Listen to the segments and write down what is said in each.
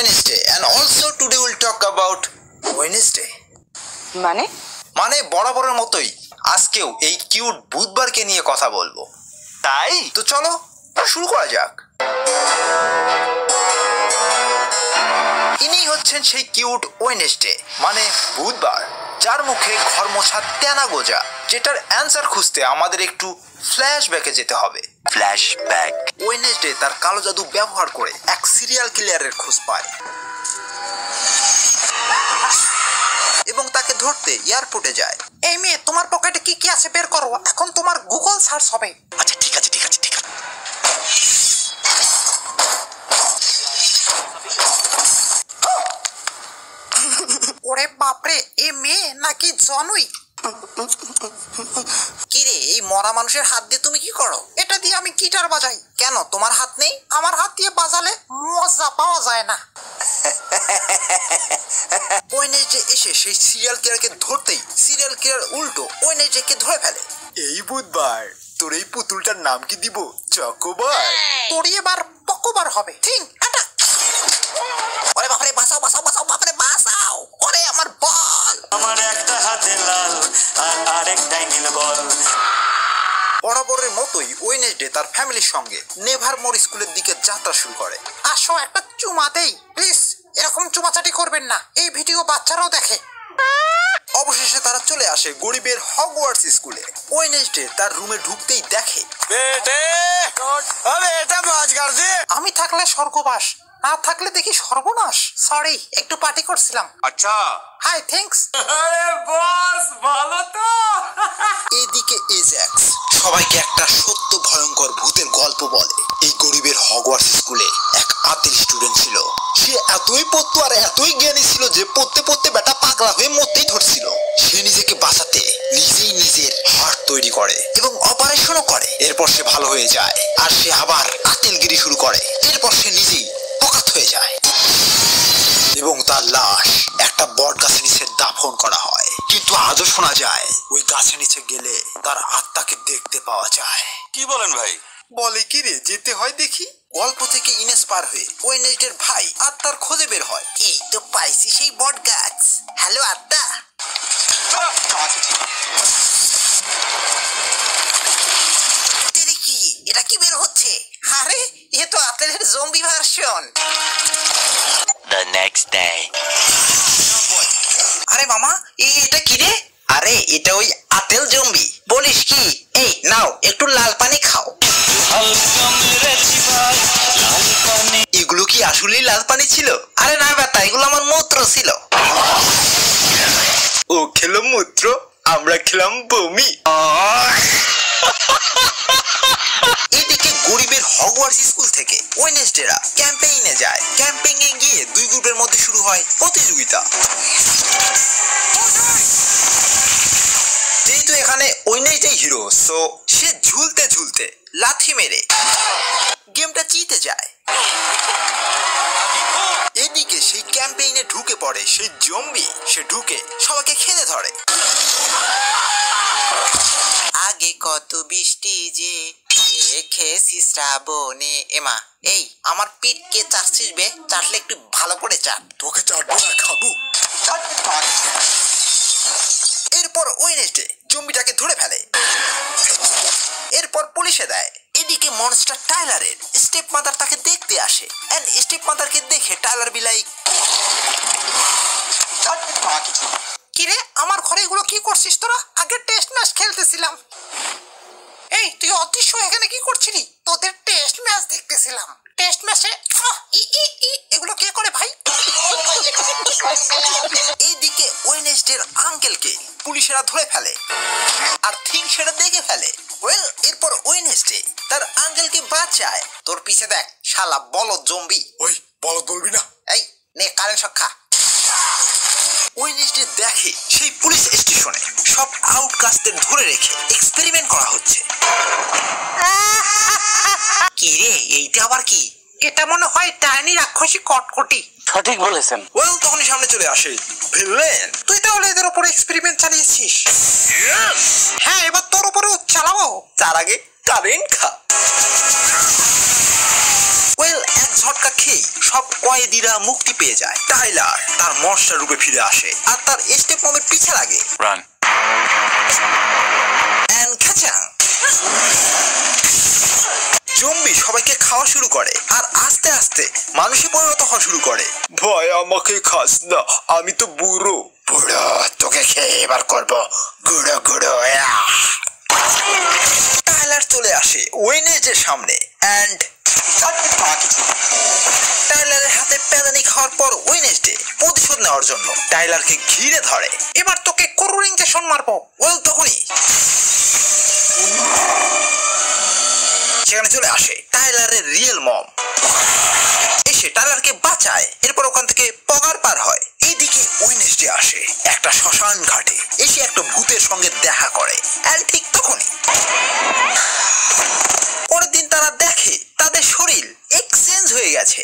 Wednesday and also today we'll talk about Wednesday. মানে বরাবরের মতোই আজকেও এই কিউট বুধবারকে নিয়ে কথা বলবো। তাই তো চলো শুরু করা যাক। ইনি হচ্ছেন সেই কিউট ওয়েডনেসডে মানে বুধবার, যার মুখে ঘর মোছা তেনা গোজা, যেটার অ্যান্সার খুঁজতে আমাদের একটু ফ্ল্যাশব্যাকে যেতে হবে। ফ্ল্যাশব্যাক। ওয়েডনেসডে তার কালো জাদু ব্যবহার করে এক সিরিয়াল কিলারের খোঁজ পায় এবং তাকে ধরতে এয়ারপোর্টে যায়। এই মেয়ে, তোমার পকেটে কি কি আছে বের করো, এখন তোমার গুগল সার্চ হবে। আচ্ছা ঠিক আছে। ওরে বাপরে, এ মেয়ে নাকি জনুই? কিরে, এই মরা মানুষের হাত দিয়ে তুমি কি করো? এটা দিয়ে আমি গিটার বাজাই। কেন, তোমার হাত নেই? আমার হাত দিয়ে বাজালে মজা পাওয়া যায় না। ওয়েডনেসডে এসে সেই সিরিয়াল কিলারকে ধরতেই সিরিয়াল কিলার উল্টো ওয়েডনেসডেকে ধরে ফেলে। এই বুধবার তোর এই পুতুলটার নাম কি দিব? চকোবার। তোর এবার পকোবার হবে। Think attack. ওরে বাপরে, বাঁচাও বাঁচাও বাঁচাও, বাপরে বাঁচাও। ওরে আমার বল। আমার একটা হাতে লাল আর আরেকটাই নীল বল। বরাবরের মতোই ওয়েডনেসডে তার ফ্যামিলির সঙ্গে নেভারমোর স্কুলের দিকে যাত্রা শুরু করে। আসো একটা চুমা দেই প্লিজ। এরকম চুমাচাটি করবেন না, এই ভিডিও বাচ্চারাও দেখে। অবশেষে তারা চলে আসে গরিবের হগওয়ার্টস স্কুলে। ওয়েডনেসডে তার রুমে ঢুকতেই দেখে আমি থাকলে স্বর্গবাস, না থাকলে দেখি সর্বনাশ। সরি, একটু পার্টি করছিলাম। আচ্ছা, হাই, থ্যাঙ্কস। আরে বস, ভালো তো? এদিকে এজ্যাক্স সবাইকে একটা সত্য ভয়ঙ্কর ভূতের গল্প বলে। এই গরিবের হগওয়ার্টস স্কুলে এক আতিল স্টুডেন্ট ছিল। সে এতই পড়তো আর এতই জ্ঞানী ছিল যে পড়তে পড়তে বেটা পাগলা হয়ে মরতেই ধরছিল। সে নিজেকে বাঁচাতে নিজেই নিজের হার্ট তৈরি করে এবং অপারেশনও করে। এরপর সে ভালো হয়ে যায় আর সে আবার আতিলগিরি শুরু করে। এরপর সে নিজেই অকাত হয়ে যায় এবং তার লাশ একটা বট গাছের নিচে দাফন করা হয়। কিন্তু আজও শোনা যায় ওই গাছের নিচে গেলে তার আত্মাকে দেখতে পাওয়া যায়। কি বলেন ভাই? বলে কি রে, যেতে হয় দেখি। গল্প থেকে ইন্সপায়ার হয়ে ওয়েডনেসডের ভাই আত্মার খোঁজে বের হয়। এই তো পাইছি সেই বট গাছ। হ্যালো আত্মা। কি এটা কি বের হচ্ছে? আরে এ তো আত্মার zombie version. The next day. আরে মামা, এটা কি রে? আরে এটা ওই আতেল জম্বি। বলিস কি? এই নাও একটু লাল পানি খাও। এগুলো কি আসলেই লাল পানি ছিল? আরে না বেটা, এগুলো আমার মূত্র ছিল। ও খেলো মূত্র, আমরা খেলাম বমি। এদিকে গরিবের হগওয়ার্টস স্কুল থেকে ওয়েডনেসডেরা ক্যাম্পেইনে যায়। ক্যাম্পেইনে গিয়ে দুই গ্রুপের মধ্যে শুরু হয় প্রতিযোগিতা। যেহেতু এখানে ওয়েডনেসডে হিরো, সো সে ঝুলতে ঝুলতে লাথি মেরে গেমটা জিতে যায়। এদিকে সেই ক্যাম্পেইনে ঢুকে পড়ে সেই জম্বি। সে ঢুকে সবাইকে খেতে ধরে। আগে কত বৃষ্টি যে খেয়েছি শ্রাবণে। এমা, এই আমার পিঠ কে চাটছিস বে? চাটলে একটু ভালো করে চাট। তোকে চাটবো না, খাবো। এরপর ওয়েডনেসডে জম্বিটাকে ধরে ফেলে। এরপর পুলিশে দেয়। এদিকে মনস্টার টাইলারের স্টেপ মাদার তাকে দেখতে আসে এন্ড স্টেপ মাদারকে দেখে টাইলার বিলাই, কিরে, আমার ঘরে এগুলো কি করছিস তোরা? আগে টেস্ট ম্যাচ খেলতেছিলাম। এই তুই অদৃশ্য এখানে কি করছিলি? তোদের টেস্ট ম্যাচ দেখতেছিলাম। টেস্ট ম্যাচে এগুলো কে করে ভাই? এইদিকে ওয়েডনেসডের আঙ্কেলকে পুলিশেরা ধরে ফেলে আর থিং সেটা দেখে ফেলে। ওয়েল, এরপর ওয়েডনেসডে তার আঙ্কেলকে বাঁচায়। তোর পিছে দেখ শালা বলদ জম্বি। ওই বলদ বলবি না। এই নে কারেন্ট শক। ওয়েডনেসডে দেখে সেই পুলিশ স্টেশনে সব আউটকাস্টদের ধরে রেখে এক্সপেরিমেন্ট করা হচ্ছে। কি রে, এইটা আবার কি? এটা মনে হয় ডাইনি রাক্ষসী কটকটি। সঠিক বলেছেন। ওয়েল, তখনই সামনে চলে আসে ভিলেন। তুই তাহলে এদের উপর এক্সপেরিমেন্ট চালিয়েছিস? হ্যাঁ, এবার তোর উপরেও চালাবো। তার আগে কারেন্ট খা। ওয়েল, এক ঝটকা খেয়ে সব কয়েদিরা মুক্তি পেয়ে যায়। টাইলার তার মনস্টার রূপে ফিরে আসে আর তার স্টেপ মমের পিছে লাগে। রান। জম্বি সবাইকে খাওয়া শুরু করে আর আস্তে আস্তে মানুষে পরিণত হওয়া শুরু করে। ভাই আমাকে খাস না, আমি তো বুড়ো। বুড়ো তোকে খেয়ে এবার করবো গুঁড়ো গুঁড়ো। টাইলার চলে আসে ওয়েনেসডের সামনে এন্ড টাইলারের হাতে প্যাদানি খাওয়ার পর ওয়েনেসডে প্রতিশোধ নেওয়ার জন্য টাইলারকে ঘিরে ধরে। এবার তোকে করুণ ইঞ্জেকশন মারবো। ওয়েল তখনই সেখানে চলে আসে টাইলারের রিয়েল মম, এসে টাইলারকে বাঁচায়। এরপর ওখান থেকে পগার পার হয়। এইদিকে ওয়েনেসডে আসে একটা শ্মশান ঘাটে, এসে একটা ভূতের সঙ্গে দেখা করে। আর ঠিক তখনই পরের দিন তারা দেখে তাদের শরীর এক্সচেঞ্জ হয়ে গেছে।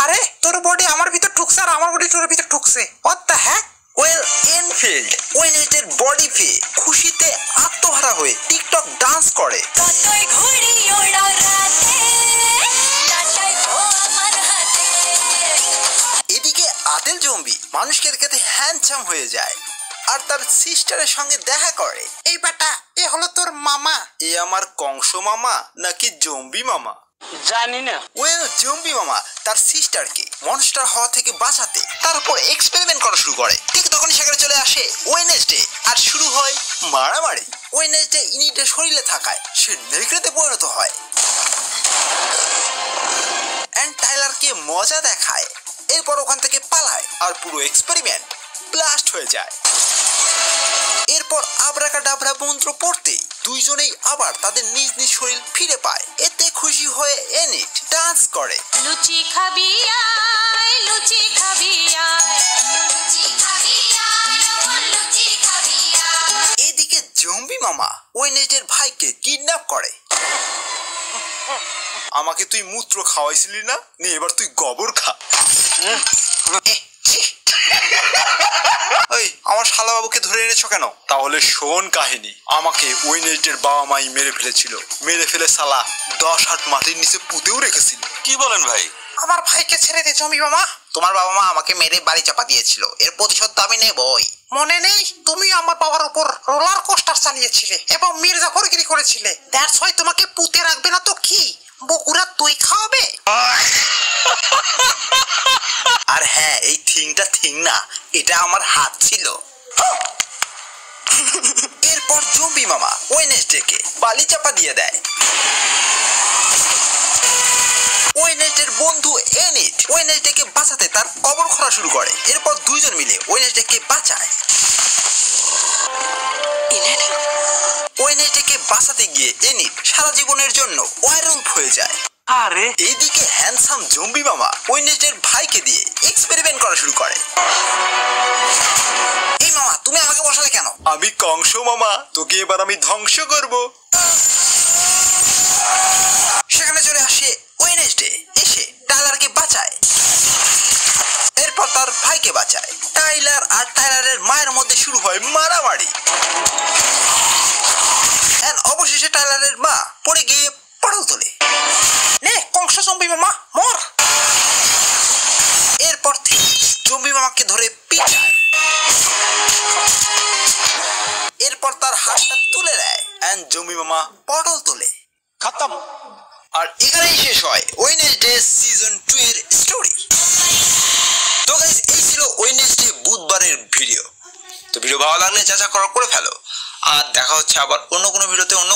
আরে তোর বডি আমার ভিতর ঢুকছে আর আমার বডি তোর ভিতর ঢুকছে। What the heck? Well Enfield ওয়েনেসডের বডি পেয়ে খুশিতে আত্মহারা হয়ে টিকটক ডান্স করে। এদিকে আদেল জম্বি মানুষ খেতে খেতে হ্যান্ডসাম হয়ে যায় আর তার সিস্টারের সঙ্গে দেখা করে। এই বেটা, এ হলো তোর মামা। এ আমার কংস মামা নাকি জম্বি মামা জানি না। ওয়েল জম্বি মামা তার সিস্টারকে মনস্টার হওয়া থেকে বাঁচাতে তার উপর এক্সপেরিমেন্ট করা শুরু করে। ঠিক তখনই সেখানে চলে আসে ওয়েনেসডে আর শুরু হয় মারামারি। ওয়েনেসডে ইনিটের শরীরে থাকায় সে নেকড়েতে পরিণত হয় এন্ড টাইলারকে মজা দেখায়। এরপর ওখান থেকে পালায় আর পুরো এক্সপেরিমেন্ট ব্লাস্ট হয়ে যায়। এরপর আব্রাকাডাব্রা মন্ত্র পড়তেই দুইজনেই আবার তাদের নিজ নিজ শরীর ফিরে পায়। এতে খুশি হয়ে এনিট ডান্স করে। লুচি খাবি আয়, লুচি খাবি আয়, লুচি খাবি আয়, লুচি খাবি আয়। এদিকে জম্বি মামা ওয়েনেসডের ভাইকে কিডন্যাপ করে। আমাকে তুই মূত্র খাওয়াইছিলি না, নে এবার তুই গোবর খা। ওই আমার শালাবাবুকে ধরে এনেছো কেন? তাহলে শোন কাহিনী। আমাকে ওয়েনেসডের বাবা মাই মেরে ফেলেছিল, মেরে ফেলে শালা 10 হাত মাটির নিচে পুঁতেও রেখেছিল। কি বলেন ভাই? আমার ভাইকে ছেড়ে দে জম্বি মামা। তোমার বাবা মা আমাকে মেরে বাড়ি চাপা দিয়েছিল, এর প্রতিশোধ তো আমি নেবই। মনে নেই তুমি আমার বাবার উপর রোলার কোস্টার চালিয়েছিলে এবং মির্জাফরগিরি করেছিলে? দ্যাটস হোয়াই তোমাকে পুঁতে রাখবে না তো কি বকুরা তুই খাওয়াবে? আর হ্যাঁ, এই থিংটা থিং না, এটা আমার হাত ছিল। এরপর জম্বি মামা ওয়েনেসডেকে বালি চাপা দিয়ে দেয়। ওয়েনেসডের বন্ধু এনিট ওয়েনেসডেকে বাঁচাতে তার কবর খোঁড়া শুরু করে। এরপর দুইজন মিলে ওয়েনেসডেকে বাঁচায়। ওয়েনেসডেকে বাঁচাতে গিয়ে এনিট সারা জীবনের জন্য ওয়ারউলফ হয়ে যায়। আরে এইদিকে হ্যান্ডসাম জম্বি মামা ওয়েনেসডের ভাইকে দিয়ে এক্সপেরিমেন্ট করা শুরু করে। এই মামা, তুমি আমাকে বসালে কেন? আমি কংস মামা, তোকে এবার আমি ধ্বংস করব। সেখানে চলে আসে ওয়েনেসডে, এসে টাইলারকে বাঁচায়। এরপর তার ভাইকে বাঁচায়। টাইলার আর টাইলারের মায়ের মধ্যে শুরু হয় মারামারি। অবশেষে টাইলারের মা পড়ে গিয়ে পড়ল তোলে। নে কংস জম্বি মামা মর। এরপর থেকে জম্বি মামাকে ধরে পিটায়। এরপর তার হাতটা তুলে দেয় এন্ড জম্বি মামা পটল তোলে। খতম। আর এখানেই শেষ হয় ওয়েনেসডে সিজন 2 এর স্টোরি। তো গাইস, এই ছিল ওয়েনেসডে বুধবারের ভিডিও। তো ভিডিও ভালো লাগলে যা যা করার করে ফেলো। আর দেখা হচ্ছে আবার অন্য কোনো ভিডিওতে অন্য